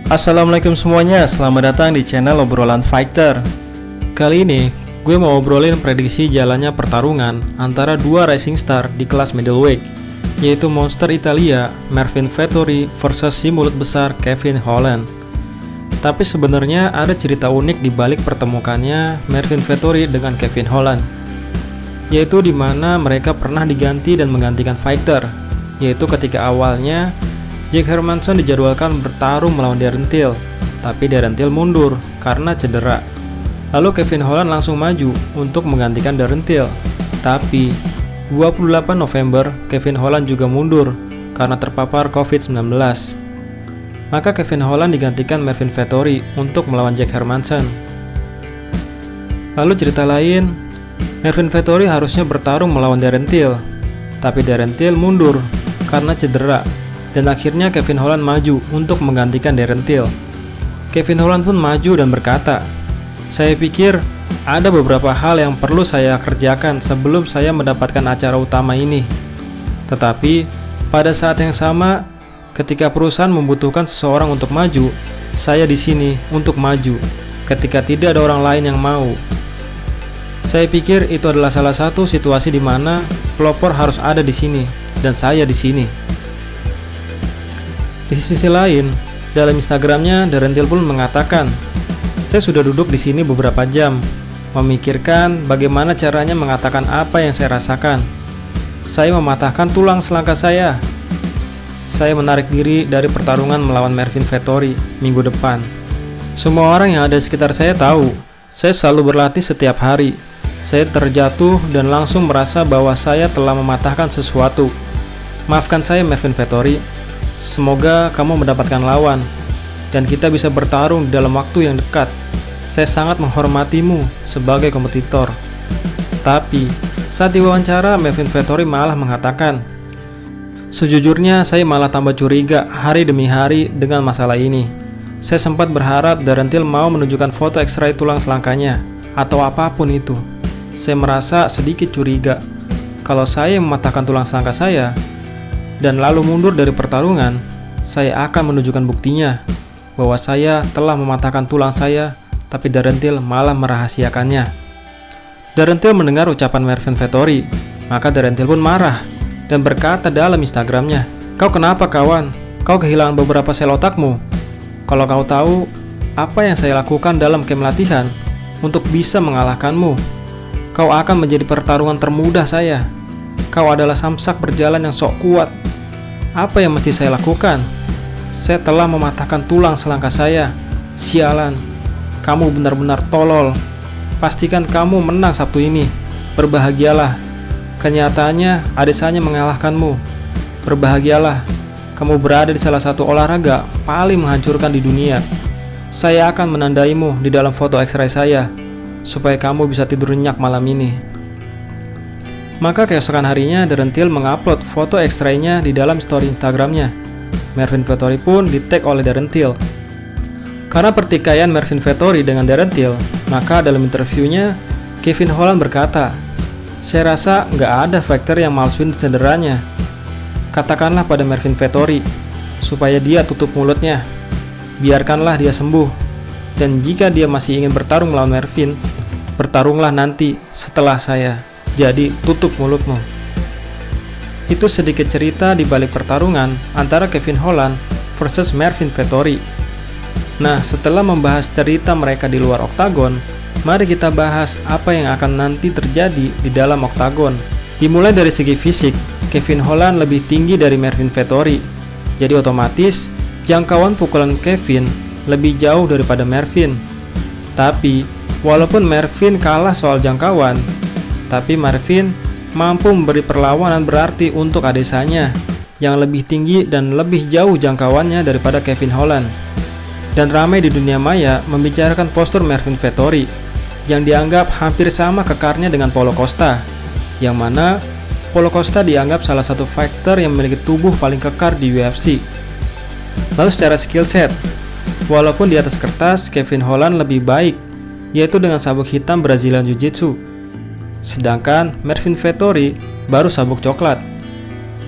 Assalamualaikum semuanya, selamat datang di channel Obrolan Fighter. Kali ini, gue mau obrolin prediksi jalannya pertarungan antara dua racing star di kelas middleweight, yaitu monster Italia, Marvin Vettori versus si mulut besar Kevin Holland. Tapi sebenarnya ada cerita unik di balik pertemukannya Marvin Vettori dengan Kevin Holland, yaitu di mana mereka pernah diganti dan menggantikan fighter, yaitu ketika awalnya Jack Hermansson dijadwalkan bertarung melawan Darren Till, tapi Darren Till mundur karena cedera. Lalu Kevin Holland langsung maju untuk menggantikan Darren Till. Tapi 28 November Kevin Holland juga mundur karena terpapar COVID-19. Maka Kevin Holland digantikan Marvin Vettori untuk melawan Jack Hermansson. Lalu cerita lain, Marvin Vettori harusnya bertarung melawan Darren Till, tapi Darren Till mundur karena cedera. Dan akhirnya Kevin Holland maju untuk menggantikan Darren Till. Kevin Holland pun maju dan berkata, "Saya pikir ada beberapa hal yang perlu saya kerjakan sebelum saya mendapatkan acara utama ini. Tetapi pada saat yang sama, ketika perusahaan membutuhkan seseorang untuk maju, saya di sini untuk maju ketika tidak ada orang lain yang mau. Saya pikir itu adalah salah satu situasi di mana pelopor harus ada di sini dan saya di sini." Di sisi lain, dalam Instagramnya Darren Till pun mengatakan, "Saya sudah duduk di sini beberapa jam, memikirkan bagaimana caranya mengatakan apa yang saya rasakan. Saya mematahkan tulang selangkah saya. Saya menarik diri dari pertarungan melawan Marvin Vettori minggu depan. Semua orang yang ada di sekitar saya tahu, saya selalu berlatih setiap hari. Saya terjatuh dan langsung merasa bahwa saya telah mematahkan sesuatu. Maafkan saya Marvin Vettori. Semoga kamu mendapatkan lawan dan kita bisa bertarung di dalam waktu yang dekat. Saya sangat menghormatimu sebagai kompetitor." Tapi saat diwawancara, Marvin Vettori malah mengatakan, "Sejujurnya saya malah tambah curiga hari demi hari dengan masalah ini. Saya sempat berharap Darren Till mau menunjukkan foto X-ray tulang selangkanya atau apapun itu. Saya merasa sedikit curiga kalau saya mematahkan tulang selangkah saya dan lalu mundur dari pertarungan, saya akan menunjukkan buktinya bahwa saya telah mematahkan tulang saya, tapi Darren Till malah merahasiakannya." Darren Till mendengar ucapan Marvin Vettori, maka Darren Till pun marah dan berkata dalam Instagramnya, "Kau kenapa kawan? Kau kehilangan beberapa sel otakmu. Kalau kau tahu apa yang saya lakukan dalam camp latihan untuk bisa mengalahkanmu, kau akan menjadi pertarungan termudah saya. Kau adalah samsak berjalan yang sok kuat. Apa yang mesti saya lakukan? Saya telah mematahkan tulang selangkah saya. Sialan, kamu benar-benar tolol. Pastikan kamu menang Sabtu ini. Berbahagialah. Kenyataannya Adesanya mengalahkanmu. Berbahagialah. Kamu berada di salah satu olahraga paling menghancurkan di dunia. Saya akan menandaimu di dalam foto X-ray saya, supaya kamu bisa tidur nyenyak malam ini." Maka keesokan harinya Darren Till mengupload foto X-ray-nya di dalam story Instagramnya. Marvin Vettori pun di-tag oleh Darren Till. Karena pertikaian Marvin Vettori dengan Darren Till, maka dalam interviewnya Kevin Holland berkata, "Saya rasa nggak ada fighter yang malsuin cederanya. Katakanlah pada Marvin Vettori supaya dia tutup mulutnya. Biarkanlah dia sembuh. Dan jika dia masih ingin bertarung melawan Marvin, bertarunglah nanti setelah saya. Jadi tutup mulutmu." Itu sedikit cerita di balik pertarungan antara Kevin Holland versus Marvin Vettori. Nah, setelah membahas cerita mereka di luar oktagon, mari kita bahas apa yang akan nanti terjadi di dalam oktagon. Dimulai dari segi fisik, Kevin Holland lebih tinggi dari Marvin Vettori. Jadi otomatis jangkauan pukulan Kevin lebih jauh daripada Marvin. Tapi walaupun Marvin kalah soal jangkauan, tapi Marvin mampu memberi perlawanan berarti untuk Adesanya yang lebih tinggi dan lebih jauh jangkauannya daripada Kevin Holland. Dan ramai di dunia maya membicarakan postur Marvin Vettori yang dianggap hampir sama kekarnya dengan Paulo Costa, yang mana Paulo Costa dianggap salah satu fighter yang memiliki tubuh paling kekar di UFC. Lalu secara skill set, walaupun di atas kertas Kevin Holland lebih baik, yaitu dengan sabuk hitam Brazilian Jiu-Jitsu, sedangkan Marvin Vettori baru sabuk coklat.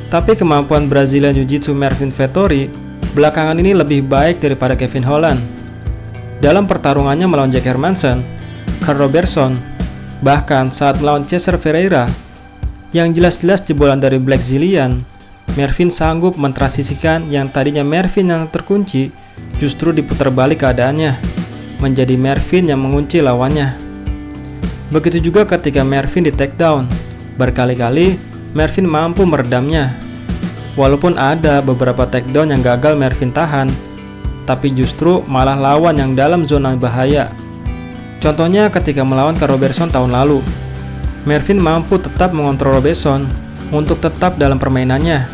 Tapi kemampuan Brazilian Jiu-Jitsu Marvin Vettori belakangan ini lebih baik daripada Kevin Holland. Dalam pertarungannya melawan Jack Hermansson, Karl Roberson, bahkan saat melawan Cesar Ferreira, yang jelas-jelas jebolan dari Black Zillion, Mervin sanggup mentransisikan yang tadinya Mervin yang terkunci justru diputar balik keadaannya, menjadi Mervin yang mengunci lawannya. Begitu juga ketika Mervin di takedown, berkali-kali Mervin mampu meredamnya. Walaupun ada beberapa takedown yang gagal Mervin tahan, tapi justru malah lawan yang dalam zona bahaya. Contohnya ketika melawan Karl Roberson tahun lalu, Mervin mampu tetap mengontrol Roberson untuk tetap dalam permainannya.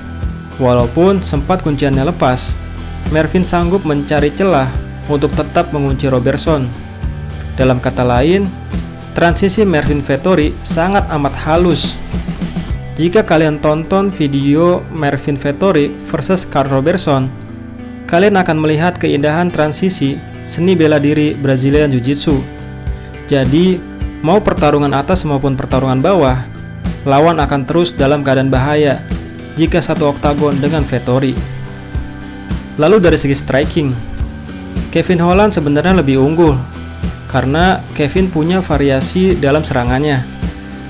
Walaupun sempat kunciannya lepas, Mervin sanggup mencari celah untuk tetap mengunci Roberson. Dalam kata lain, transisi Mervin Vettori sangat amat halus. Jika kalian tonton video Mervin Vettori versus Karl Roberson, kalian akan melihat keindahan transisi seni bela diri Brazilian Jiu-Jitsu. Jadi, mau pertarungan atas maupun pertarungan bawah, lawan akan terus dalam keadaan bahaya jika satu oktagon dengan Vettori. Lalu dari segi striking, Kevin Holland sebenarnya lebih unggul karena Kevin punya variasi dalam serangannya.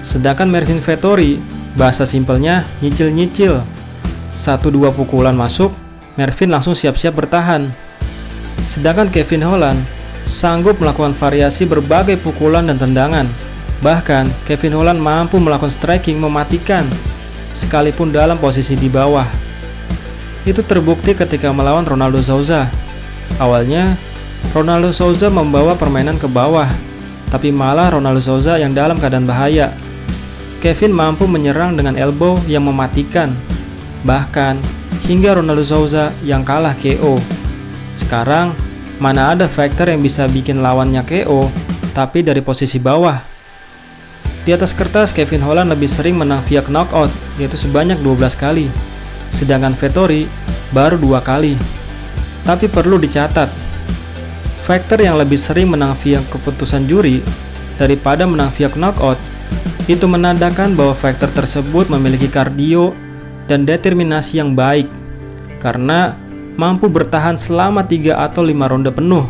Sedangkan Mervin Vettori, bahasa simpelnya nyicil-nyicil. 1-2 pukulan masuk, Mervin langsung siap-siap bertahan. Sedangkan Kevin Holland sanggup melakukan variasi berbagai pukulan dan tendangan. Bahkan Kevin Holland mampu melakukan striking mematikan sekalipun dalam posisi di bawah. Itu terbukti ketika melawan Ronaldo Souza. Awalnya Ronaldo Souza membawa permainan ke bawah, tapi malah Ronaldo Souza yang dalam keadaan bahaya. Kevin mampu menyerang dengan elbow yang mematikan, bahkan hingga Ronaldo Souza yang kalah KO. Sekarang, mana ada fighter yang bisa bikin lawannya KO, tapi dari posisi bawah. Di atas kertas, Kevin Holland lebih sering menang via knockout, yaitu sebanyak 12 kali. Sedangkan Vettori baru 2 kali. Tapi perlu dicatat, fighter yang lebih sering menang via keputusan juri daripada menang via knockout, itu menandakan bahwa fighter tersebut memiliki kardio dan determinasi yang baik, karena mampu bertahan selama 3 atau 5 ronde penuh.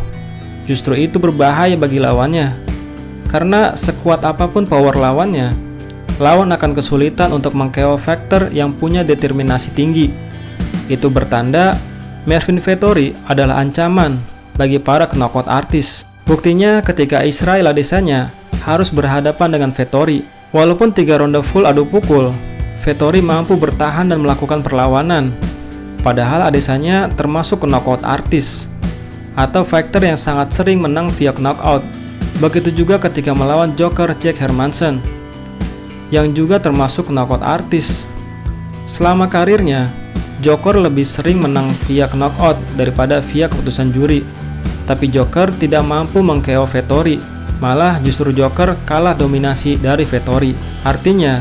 Justru itu berbahaya bagi lawannya, karena sekuat apapun power lawannya, lawan akan kesulitan untuk meng-KO fighter yang punya determinasi tinggi. Itu bertanda Mervin Vettori adalah ancaman bagi para knockout artis. Buktinya ketika Israel Adesanya harus berhadapan dengan Vettori. Walaupun 3 ronde full adu pukul, Vettori mampu bertahan dan melakukan perlawanan. Padahal Adesanya termasuk knockout artis atau fighter yang sangat sering menang via knockout. Begitu juga ketika melawan Joker Jack Hermansson, yang juga termasuk knockout artis. Selama karirnya, Joker lebih sering menang via knockout daripada via keputusan juri. Tapi Joker tidak mampu meng-KO Vettori, malah justru Joker kalah dominasi dari Vettori. Artinya,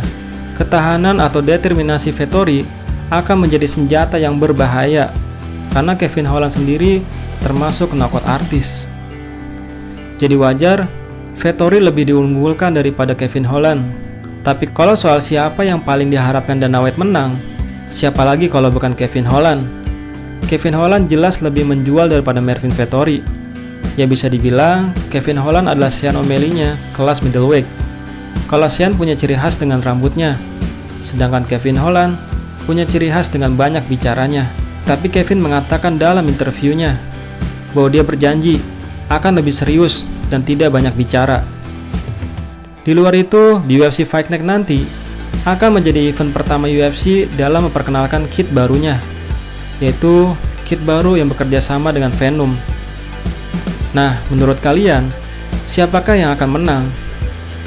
ketahanan atau determinasi Vettori akan menjadi senjata yang berbahaya, karena Kevin Holland sendiri termasuk knockout artis. Jadi wajar Vettori lebih diunggulkan daripada Kevin Holland. Tapi kalau soal siapa yang paling diharapkan Dana White menang, siapa lagi kalau bukan Kevin Holland? Kevin Holland jelas lebih menjual daripada Mervin Vettori. Ya bisa dibilang Kevin Holland adalah Sean O'Malley-nya kelas middleweight. Kalau Sean punya ciri khas dengan rambutnya, sedangkan Kevin Holland punya ciri khas dengan banyak bicaranya. Tapi Kevin mengatakan dalam interviewnya bahwa dia berjanji akan lebih serius dan tidak banyak bicara. Di luar itu, di UFC Fight Night nanti akan menjadi event pertama UFC dalam memperkenalkan kit barunya, yaitu kit baru yang bekerja sama dengan Venum. Nah, menurut kalian, siapakah yang akan menang?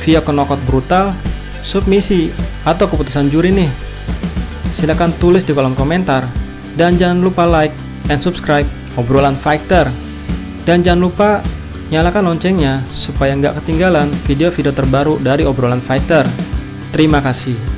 Via knockout brutal, submisi, atau keputusan juri nih? Silahkan tulis di kolom komentar. Dan jangan lupa like and subscribe Obrolan Fighter. Dan jangan lupa nyalakan loncengnya supaya nggak ketinggalan video-video terbaru dari Obrolan Fighter. Terima kasih.